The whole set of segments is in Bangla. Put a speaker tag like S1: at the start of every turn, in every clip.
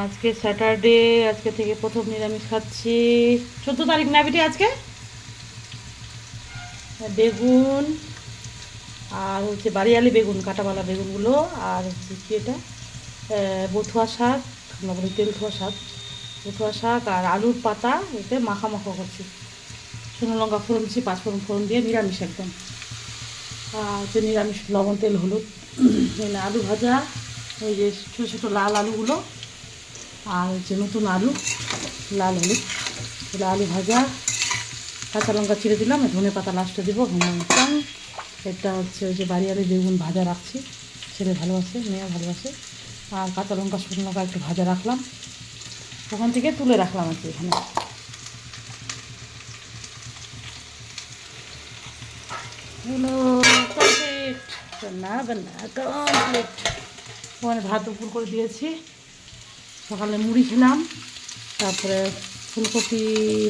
S1: আজকে স্যাটারডে, আজকে থেকে প্রথম নিরামিষ খাচ্ছি। 14 তারিখ না বেটি আজকে? বেগুন আর হচ্ছে বাড়িয়ালি বেগুন, কাঁটাওয়ালা বেগুনগুলো, আর হচ্ছে কি এটা, বথুয়া শাক, আমরা বলি তেলথুয়া শাক, বথুয়া শাক আর আলুর পাতা, এতে মাখা মাখা করছি। শুকনো লঙ্কা ফোড়ন দিচ্ছি, পাঁচফোড়ন ফোড়ন দিয়ে নিরামিষ একদম। আর হচ্ছে নিরামিষ, লবণ তেল হলুদ। এখানে আলু ভাজা, ওই যে ছোটো ছোটো লাল আলুগুলো, আর হচ্ছে নতুন আলু, লাল হলুদ, তাহলে আলু ভাজা, কাঁচা লঙ্কা চিড়ে দিলাম, ধনে পাতা লাস্টে দেবো, ঘুমাইতাম। এটা হচ্ছে ওই যে বাড়িয়ালি বেগুন ভাজা রাখছি, ছেলে ভালোবাসে, মেয়ে ভালোবাসে। আর কাঁচা লঙ্কা শুকনো লঙ্কা একটু ভাজা রাখলাম, ওখান থেকে তুলে রাখলাম আর কি এখানে। হলো কমপ্লিট, রান্না বান্না কমপ্লিট। ওখানে ভাত উপর করে দিয়েছি। সকালে মুড়ি খেলাম, তারপরে ফুলকপি,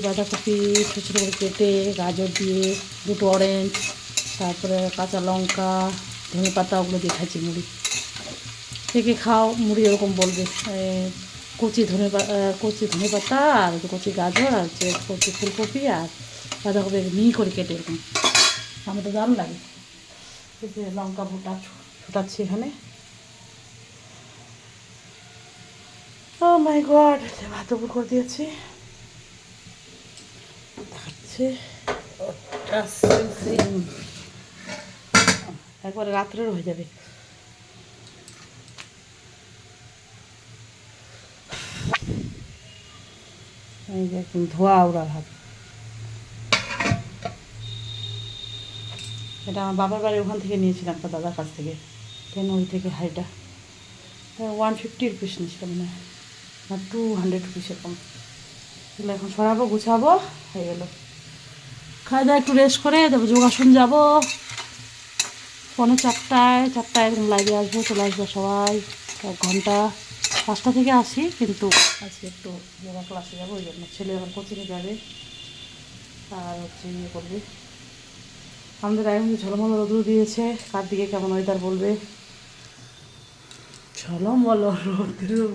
S1: বাঁধাকপি ছোটো ছোটো করে কেটে, গাজর দিয়ে, দুটো অরেঞ্জ, তারপরে কাঁচা লঙ্কা, ধনে পাতা, ওগুলো দিয়ে খাচ্ছি মুড়ি। কে কে খাও মুড়ি এরকম বলবে। কচি ধনে পাতা, আর কচি গাজর, আর হচ্ছে কচি ফুলকপি আর বাঁধাকপি মিহি করে কেটে এরকম, আমার তো দারুণ লাগে। এই যে লঙ্কা ফোটাচ্ছি এখানে। ও মাই গড, ভাত উপর করে দিয়েছি, দেখাচ্ছে একবারে রাত্রের হয়ে যাবে। এই যে একদম ধোয়া উড়া ভাত। এটা আমার বাবার বাড়ি, ওখান থেকে নিয়েছিলাম তো দাদার কাছ থেকে, কেন ওই থেকে হাইটা 150 রুপিস নিয়েছিলাম না, 200 রুপিস এরকম। এগুলো এখন সরাবো, গুছাবো, হয়ে গেলো। খাওয়া দাওয়া একটু রেস্ট করে তারপর যোগাসন যাবো। 4:45 এরকম লাইভে আসবো, চলে আসবো সবাই। 1 ঘন্টা, 5টা থেকে আসি, কিন্তু আজকে একটু যোগা ক্লাসে যাবো, ওই জন্য। ছেলে আবার কোচিংয়ে যাবে, আর হচ্ছে ইয়ে করবে। আমাদের এখন ঝলমল রোদ্রু দিয়েছে, কার দিকে কেমন ওয়েদার বলবে। ঝলমল রোদ্রু।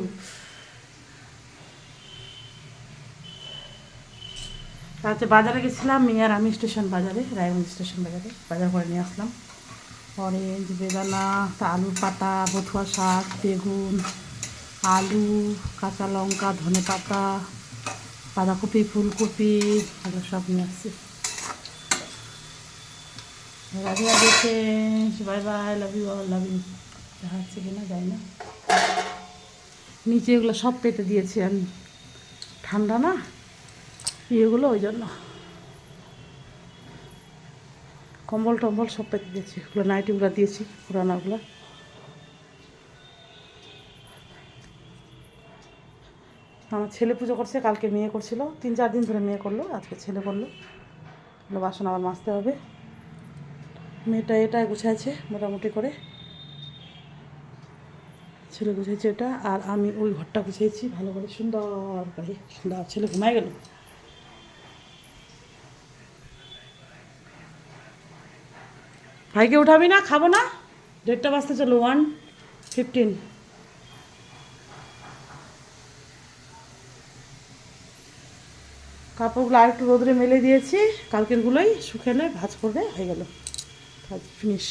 S1: তারপরে বাজারে গেছিলাম, মেয়ে আর আমি স্টেশন বাজারে, রায়গঞ্জ স্টেশন বাজারে বাজার করে নিয়ে আসলাম। অরেঞ্জ, বেদানা, আলুর পাতা, বথুয়া শাক, বেগুন, আলু, কাঁচা লঙ্কা, ধনে পাতা, বাঁধাকপি, ফুলকপি, এগুলো সব নিয়ে আসছি। Radhe Radhe, bye bye, love you all, love you. দেখা যাচ্ছে কিনা যাই না, নিচে এগুলো সব পেতে দিয়েছি আমি, ঠান্ডা না ইয়েগুলো, ওই জন্য কম্বল টম্বল সব পেতে দিয়েছি। ওগুলো নাইটিগুলো দিয়েছি, পুরানোগুলো। আমার ছেলে পুজো করছে, কালকে মেয়ে করছিল, 3-4 দিন ধরে মেয়ে করলো, আজকে ছেলে করলো। বাসন আবার মাজতে হবে। মেয়েটা এটাই গুছাইছে মোটামুটি করে, ছেলে গুছিয়েছে এটা, আর আমি ওই ঘরটা গুছিয়েছি ভালো করে সুন্দর করে। সুন্দর, ছেলে ঘুমায় গেল। ভাইকে উঠাবি না, খাবো না, 1:30 বাজতে চলো, 1:15। কাপড়গুলো আর একটু রোদরে মেলে দিয়েছি, কালকেরগুলোই শুকালে ভাঁজ করবে, হয়ে গেল, কাজ ফিনিশ।